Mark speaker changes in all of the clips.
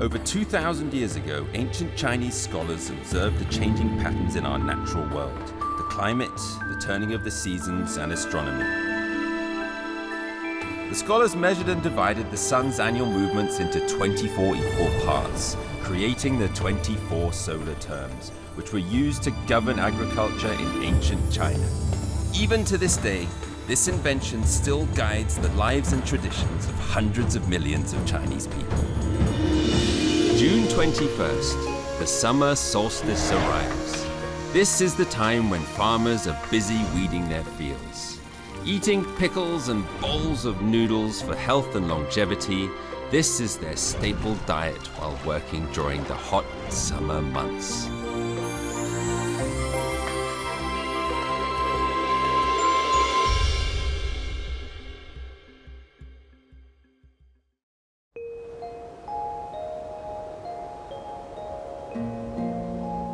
Speaker 1: Over 2,000 years ago, ancient Chinese scholars observed the changing patterns in our natural world, the climate, the turning of the seasons, and astronomy. The scholars measured and divided the sun's annual movements into 24 equal parts, creating the 24 solar terms, which were used to govern agriculture in ancient China. Even to this day, this invention still guides the lives and traditions of hundreds of millions of Chinese people. June 21st, the summer solstice arrives. This is the time when farmers are busy weeding their fields. Eating pickles and bowls of noodles for health and longevity, this is their staple diet while working during the hot summer months.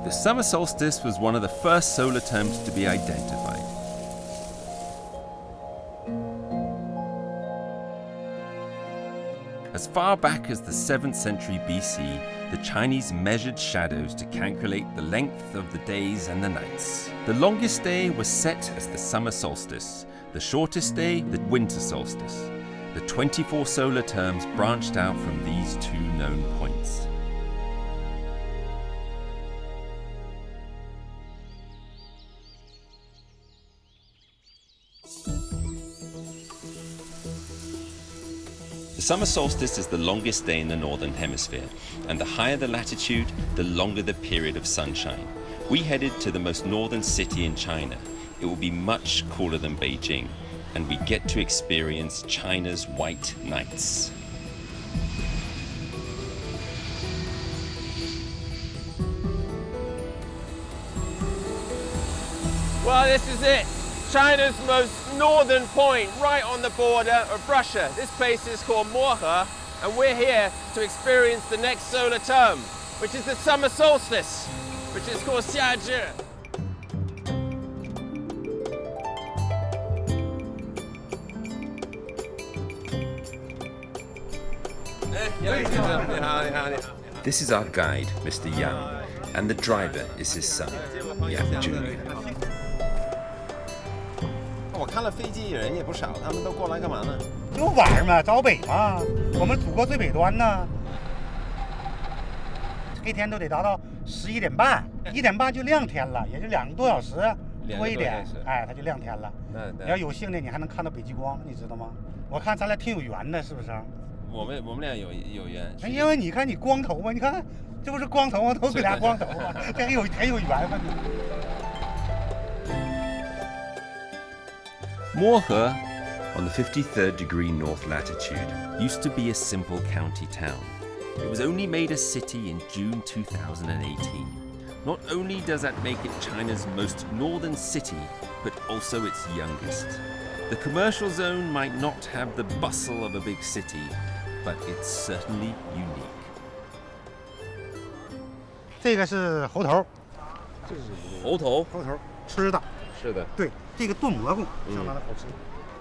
Speaker 1: The summer solstice was one of the first solar terms to be identified. As far back as the 7th century BC, the Chinese measured shadows to calculate the length of the days and the nights. The longest day was set as the summer solstice, the shortest day the winter solstice. The 24 solar terms branched out from these two known points. The summer solstice is the longest day in the northern hemisphere, and the higher the latitude, the longer the period of sunshine. We headed to the most northern city in China. It will be much cooler than Beijing, and we get to experience China's white nights.
Speaker 2: Well, this is it. China's most northern point, right on the border of Russia. This place is called Mohe, and we're here to experience the next solar term, which is the summer solstice, which is called 夏至.
Speaker 1: This is our guide, Mr. Yang, and the driver is his son, Yang Jr.
Speaker 2: 我看了飞机人也不少，他们都过来干嘛呢？
Speaker 3: 就玩嘛，找北嘛，我们祖国最北端呢。这天都得达到11点半，1点半就亮天了，也就2个多小时多一点，哎，它就亮天了。你要有幸的，你还能看到北极光，你知道吗？我看咱俩挺有缘的，是不是？
Speaker 2: 我们俩有缘。
Speaker 3: 因为你看你光头嘛，你看这不是光头吗？都给俩光头嘛，这很有缘分。
Speaker 1: Mohe, on the 53rd degree north latitude, used to be a simple county town. It was only made a city in June 2018. Not only does that make it China's most northern city, but also its youngest. The commercial zone might not have the bustle of a big city, but it's certainly unique.
Speaker 3: 这个是猴头，
Speaker 2: 这是猴头，
Speaker 3: 吃的。
Speaker 2: 是的，
Speaker 3: 对，这个炖蘑菇相当的好吃。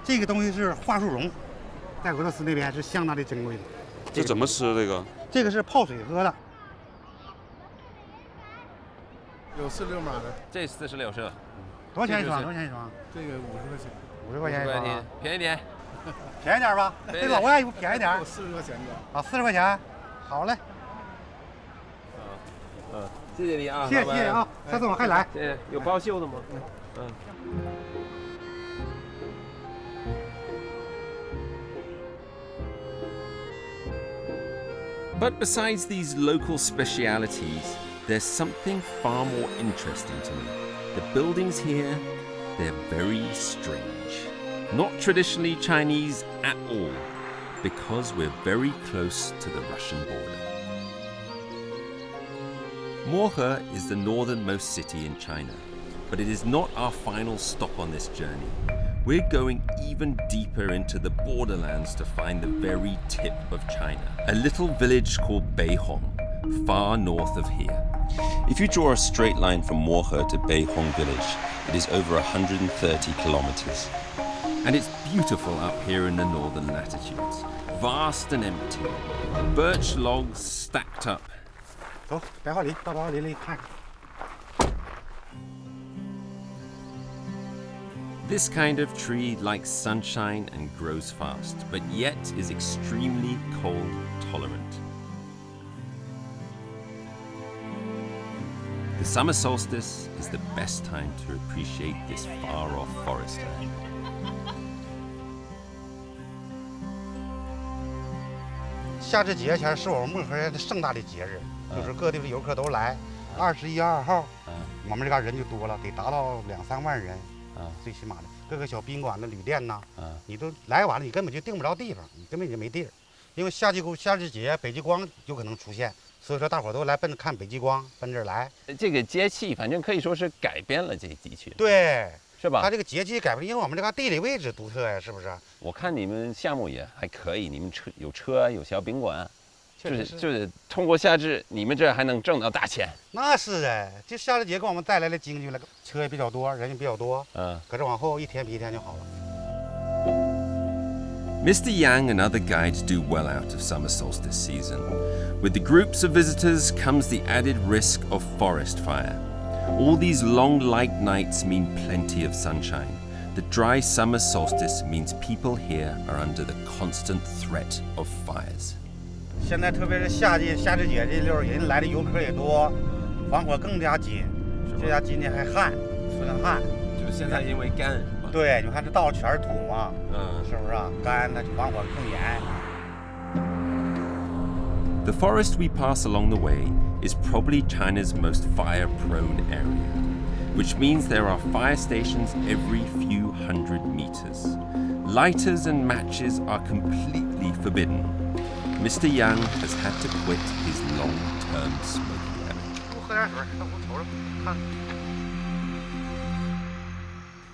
Speaker 3: 这个东西是桦树蓉，在俄罗斯那边是相当的珍贵的。
Speaker 4: 这怎么吃这个？
Speaker 3: 这个是泡水喝的。
Speaker 5: 有46码的，
Speaker 2: 这46是吧？
Speaker 3: 多少钱一双？多少钱一双？
Speaker 5: 这个50块钱。
Speaker 3: 50块钱一双啊，
Speaker 2: 便宜点，
Speaker 3: 便宜点吧？这老外不便宜点
Speaker 5: ？40块钱的。
Speaker 3: 啊，40块钱，好嘞。
Speaker 2: 谢谢你啊，
Speaker 3: 谢谢啊，下次我还来。
Speaker 2: 谢谢，有包袖的吗？But
Speaker 1: besides these local specialities, there's something far more interesting to me. The buildings here, they're very strange. Not traditionally Chinese at all, because we're very close to the Russian border. Mohe is the northernmost city in China, but it is not our final stop on this journey. We're going even deeper into the borderlands to find the very tip of China, a little village called Beihong, far north of here. If you draw a straight line from Mohe to Beihong village, it is over 130 kilometers. And it's beautiful up here in the northern latitudes. vast and empty. Birch logs stacked up.
Speaker 3: 走，白桦林，到白桦林里看看。
Speaker 1: This kind of tree likes sunshine and grows fast, but yet is extremely cold tolerant. The summer solstice is the best time to appreciate this far-off forest land.
Speaker 3: 夏至节前是我们漠河的盛大的节日，就是各地的游客都来。21、22号，我们这嘎人就多了，得达到2、3万人。 最起码的各个小宾馆的旅店呐，你都来晚了，你根本就订不着地方，你根本就没地儿，因为夏至节北极光有可能出现，所以说大伙都来奔着看北极光，奔这儿来。
Speaker 2: 这个节气反正可以说是改变了这地区，
Speaker 3: 对，
Speaker 2: 是吧？
Speaker 3: 它这个节气改变，因为我们这个地理位置独特呀，是不是？
Speaker 2: 我看你们项目也还可以，你们有车有小宾馆。 就是通过夏至，你们这还能挣到大钱。
Speaker 3: 那是哎，这夏至节给我们带来了经济了，车也比较多，人也比较多。可是往后一天比一天就好了。
Speaker 1: Mr. Yang and other guides do well out of summer solstice season. With the groups of visitors comes the added risk of forest fire. All these long light nights mean plenty of sunshine. The dry summer solstice means people here are under the constant threat of fires.
Speaker 3: 现在特别是夏至节这溜，人来的游客也多，防火更加紧。这家今天还旱，出现旱。
Speaker 1: 就是现在因为干是吧？
Speaker 3: 对，你看这道全是土嘛，是不是啊？干，那就防火更严。
Speaker 1: The forest we pass along the way is probably China's most fire-prone area, which means there are fire stations every few hundred meters. Lighters and matches are completely forbidden. Mr. Yang has had to quit his long-term smoking habit.
Speaker 3: 多喝点水，我瞅瞅看。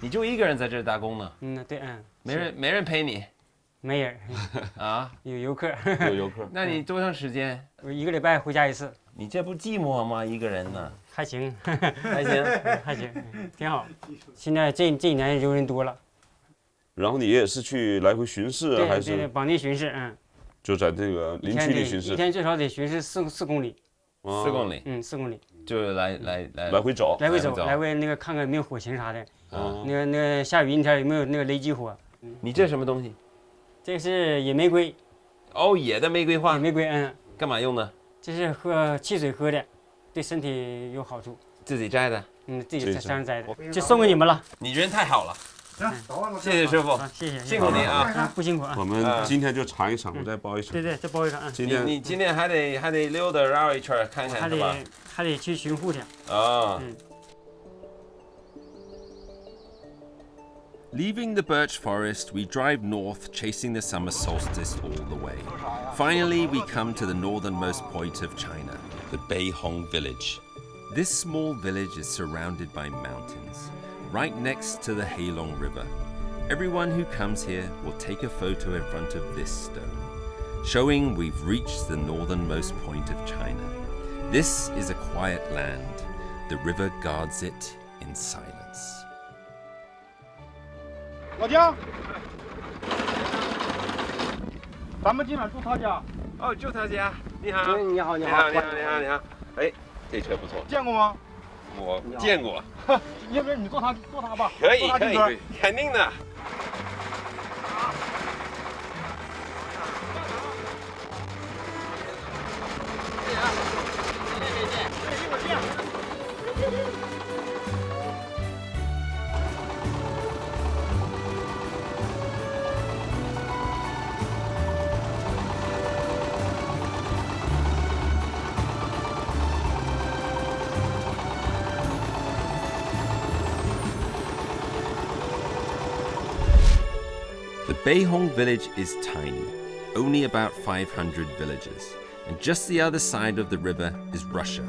Speaker 2: 你就一个人在这儿打工呢？
Speaker 4: 对，
Speaker 2: 没人陪你？
Speaker 4: 没人
Speaker 2: 啊？
Speaker 4: 有游客。
Speaker 2: 有游客？那你多长时间？
Speaker 4: 我1个礼拜回家一次。
Speaker 2: 你这不寂寞吗？一个人呢？
Speaker 4: 还行，
Speaker 2: 还行，
Speaker 4: 还行，挺好。现在这一年游人多了。
Speaker 6: 然后你也是去来回巡视啊，还是？
Speaker 4: 对，本地巡视，
Speaker 6: 就在这个林区里巡视。
Speaker 4: 一天最少得巡视4公里。
Speaker 2: 4公里。
Speaker 4: 4公里。
Speaker 2: 就是来
Speaker 6: 回走。
Speaker 4: 来回那个看看有没有火情啥的。那个下雨阴天有没有那个雷击火？
Speaker 2: 你这什么东西？
Speaker 4: 这是野玫瑰。
Speaker 2: 哦，野的玫瑰花。
Speaker 4: 野玫瑰，
Speaker 2: 干嘛用的？
Speaker 4: 这是汽水喝的，对身体有好处。
Speaker 2: 自己摘的？
Speaker 4: 自己在山上摘的，就送给你们了。
Speaker 2: 你人太好了。
Speaker 3: 行，
Speaker 2: 谢谢师傅，
Speaker 4: 谢谢，
Speaker 2: 辛苦你啊，
Speaker 4: 不辛苦啊。
Speaker 6: 我们今天就尝一尝，我再包一场。
Speaker 4: 对，再包一场啊。
Speaker 2: 你今天还得溜达绕一圈看看是吧？
Speaker 4: 还得去巡护去。
Speaker 2: 啊。
Speaker 1: Leaving the birch forest, we drive north, chasing the summer solstice all the way. Finally, we come to the northernmost point of China, the Beihong village. This small village is surrounded by mountains, right next to the Heilong River. Everyone who comes here will take a photo in front of this stone, showing we've reached the northernmost point of China. This is a quiet land. The river guards it in silence.
Speaker 3: 老姜，咱们今晚住他家。
Speaker 2: 哦，住他家。你好。
Speaker 4: 你好。
Speaker 2: 哎，这车不错。
Speaker 3: 见过吗？
Speaker 2: 我见过。
Speaker 3: 要不然你坐他吧。
Speaker 2: 可以，肯定的。
Speaker 1: The Beihong village is tiny, only about 500 villagers, and just the other side of the river is Russia,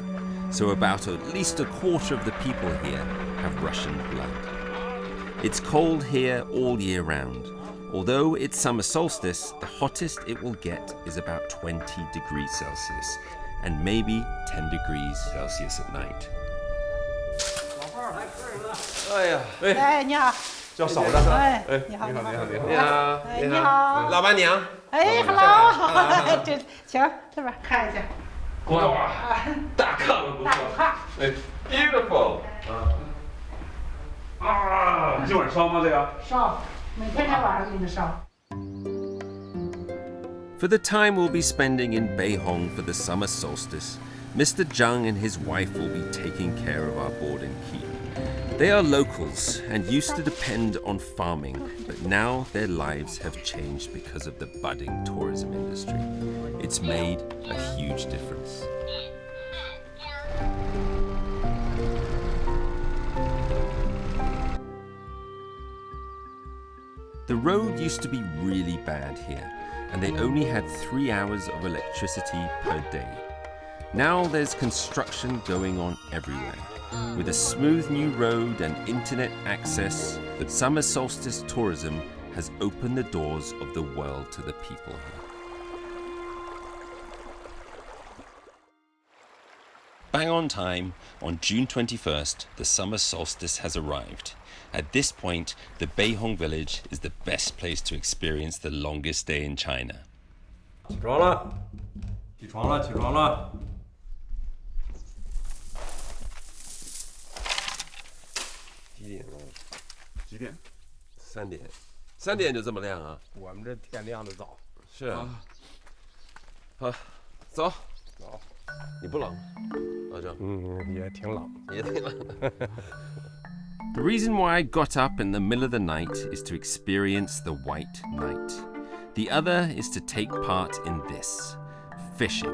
Speaker 1: so about at least a quarter of the people here have Russian blood. It's cold here all year round. Although it's summer solstice, the hottest it will get is about 20 degrees Celsius, and maybe 10 degrees Celsius at night.
Speaker 2: 哎呀，
Speaker 7: 哎，你好，
Speaker 6: 叫嫂子。
Speaker 7: 哎，
Speaker 6: 你好，你好，你好。
Speaker 2: 你好，
Speaker 7: 你好，
Speaker 2: 老板娘。
Speaker 7: 哎，hello，这行，这边看一下。
Speaker 2: 哇，大炕不错。哎 ，beautiful。
Speaker 6: 啊，今晚烧吗？这个？
Speaker 7: 烧，每天晚上给你烧。
Speaker 1: For the time we'll be spending in Beihong for the summer solstice, Mr. Zhang and his wife will be taking care of our board and keep. They are locals and used to depend on farming, but now their lives have changed because of the budding tourism industry. It's made a huge difference. The road used to be really bad here, and they only had 3 hours of electricity per day. Now there's construction going on everywhere. With a smooth new road and internet access, the summer solstice tourism has opened the doors of the world to the people here. Bang on time, on June 21st, the summer solstice has arrived. At this point, the Beihong village is the best place to experience the longest day in China.
Speaker 8: 起床了，起床了，起床了。
Speaker 2: 几点了？
Speaker 6: 几点
Speaker 2: 3点。3点就这么亮啊？
Speaker 8: 我们这天亮的早。
Speaker 2: 是啊。好，走。
Speaker 8: 走。
Speaker 2: 你不冷？老郑。
Speaker 8: 也挺冷。
Speaker 2: 也挺冷。
Speaker 1: The reason why I got up in the middle of the night is to experience the white night. The other is to take part in this, fishing.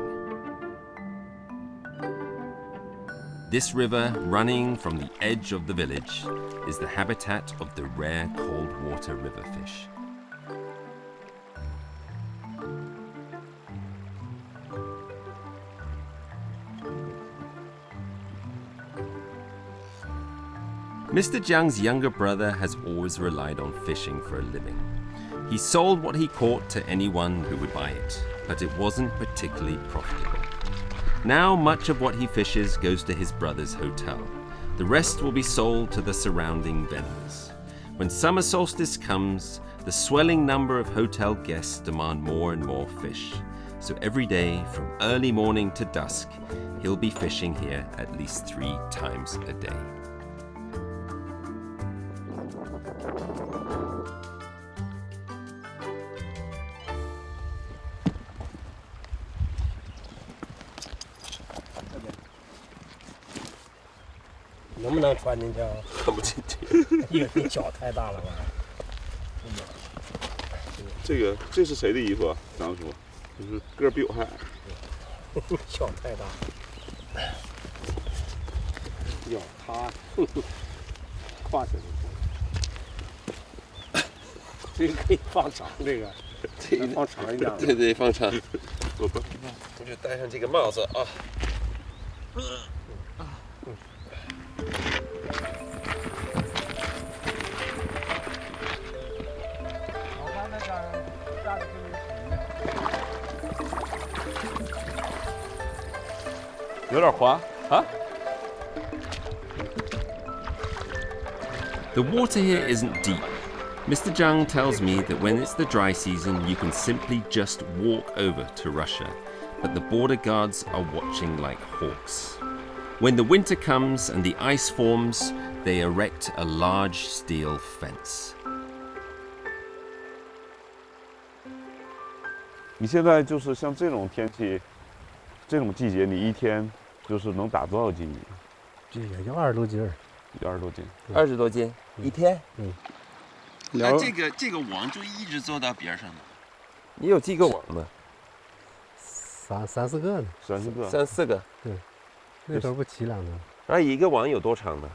Speaker 1: This river, running from the edge of the village, is the habitat of the rare cold water river fish. Mr. Jiang's younger brother has always relied on fishing for a living. He sold what he caught to anyone who would buy it, but it wasn't particularly profitable. Now much of what he fishes goes to his brother's hotel. The rest will be sold to the surrounding vendors. When summer solstice comes, the swelling number of hotel guests demand more and more fish. So every day, from early morning to dusk, he'll be fishing here at least 3 times a day.
Speaker 8: 能不能穿进去啊？
Speaker 2: 看不进去。
Speaker 8: 因为你脚太大了吧？
Speaker 6: 这是谁的衣服啊？张叔，就是个儿比我还矮。
Speaker 8: 脚太大。要他跨起来。这个可以放长，这个放长一点。
Speaker 2: 对对，放长。我就戴上这个帽子啊。
Speaker 6: 有点滑啊。
Speaker 1: The water here isn't deep. Mr. Zhang tells me that when it's the dry season, you can simply just walk over to Russia, but the border guards are watching like hawks. When the winter comes and the ice forms, they erect a large steel fence.
Speaker 6: 你现在就是像这种天气，这种季节，你一天就是能打多少斤米？
Speaker 8: 这也就20多斤儿。
Speaker 6: 20多斤
Speaker 2: ，20多斤一天。
Speaker 1: 那这个网就一直做到边上的。
Speaker 2: 你有几个网呢
Speaker 8: ？3、4个呢。
Speaker 6: 3、4个。
Speaker 2: 3、4个。
Speaker 8: 对，那头不齐两个。
Speaker 2: 然后一个网有多长呢？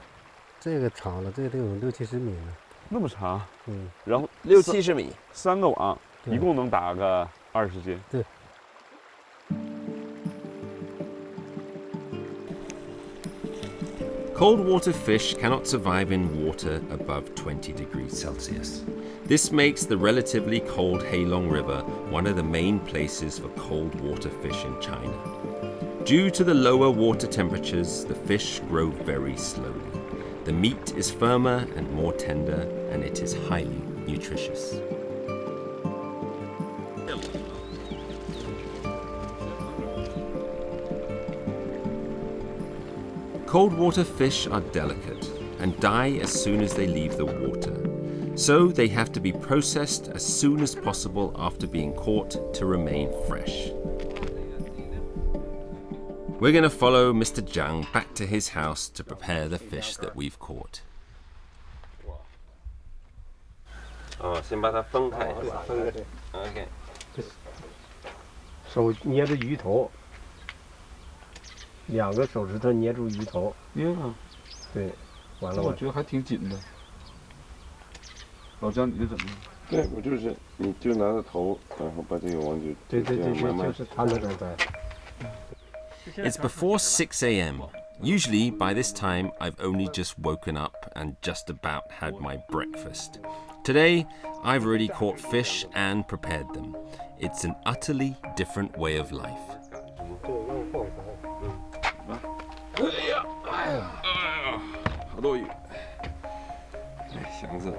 Speaker 8: 这个长了，这个得有60、70米呢。
Speaker 6: 那么长？然后
Speaker 2: 60、70米
Speaker 6: ，3个网，一共能打个20斤。
Speaker 8: 对。
Speaker 1: Cold water fish cannot survive in water above 20 degrees Celsius. This makes the relatively cold Heilongjiang River one of the main places for cold water fish in China. Due to the lower water temperatures, the fish grow very slowly. The meat is firmer and more tender, and it is highly nutritious. Cold water fish are delicate and die as soon as they leave the water, so they have to be processed as soon as possible after being caught to remain fresh. We're going to follow Mr. Jiang back to his house to prepare the fish that we've caught. 先把它分开。OK。
Speaker 8: 手捏着鱼头，2个手指头捏住鱼头。对，完了。我觉得还挺紧的。老姜，你这怎么？
Speaker 6: 对，我就是，你就拿着头，然后把这个网就
Speaker 8: 对，就是他那种在。
Speaker 1: It's before 6 a.m. Usually, by this time, I've only just woken up and just about had my breakfast. Today, I've already caught fish and prepared them. It's an utterly different way of life.
Speaker 6: 好多鱼，箱子。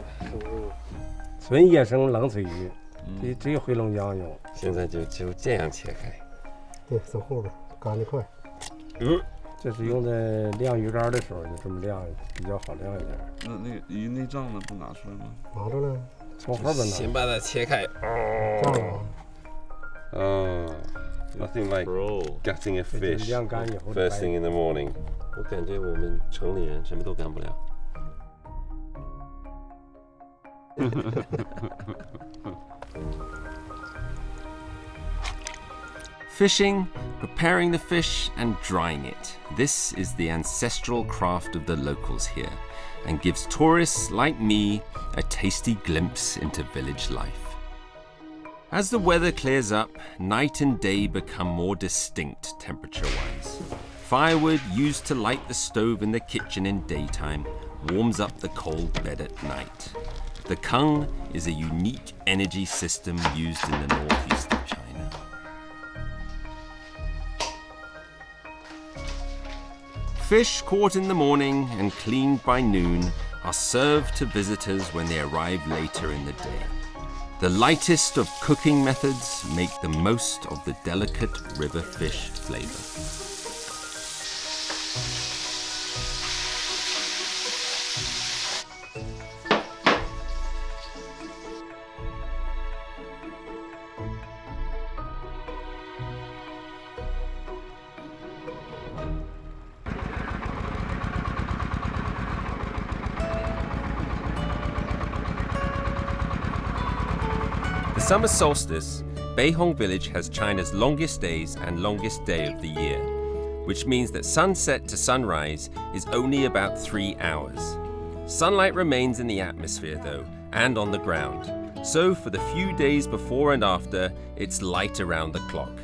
Speaker 8: 纯野生冷水鱼，只有回龙江有。
Speaker 1: 现在就这样切开。
Speaker 8: 对，从后边干得快。这是用在晾鱼竿的时候，就这么晾，比较好晾一点。
Speaker 6: 那个鱼内脏呢，不拿出来吗？
Speaker 8: 拿着呢，从后边拿。
Speaker 1: 先把它切开。
Speaker 6: Nothing like gutting a fish first thing in the morning.
Speaker 1: 我感觉我们城里人什么都干不了。Fishing, preparing the fish and drying it. This is the ancestral craft of the locals here and gives tourists like me a tasty glimpse into village life. As the weather clears up, night and day become more distinct temperature-wise. Firewood used to light the stove in the kitchen in daytime warms up the cold bed at night. The kung is a unique energy system used in the northeast of China. Fish caught in the morning and cleaned by noon are served to visitors when they arrive later in the day. The lightest of cooking methods make the most of the delicate river fish flavor. The summer solstice, Beihong village has China's longest days and longest day of the year, which means that sunset to sunrise is only about 3 hours. Sunlight remains in the atmosphere though, and on the ground. So for the few days before and after, it's light around the clock.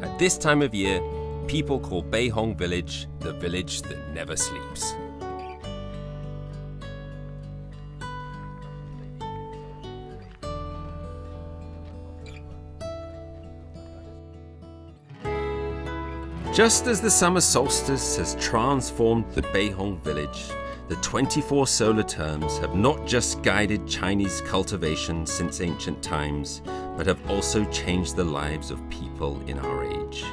Speaker 1: At this time of year, people call Beihong village the village that never sleeps. Just as the summer solstice has transformed the Beihong village, the 24 solar terms have not just guided Chinese cultivation since ancient times, but have also changed the lives of people in our age.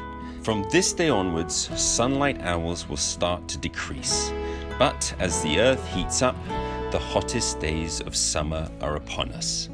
Speaker 1: From this day onwards, sunlight hours will start to decrease. But as the earth heats up, the hottest days of summer are upon us.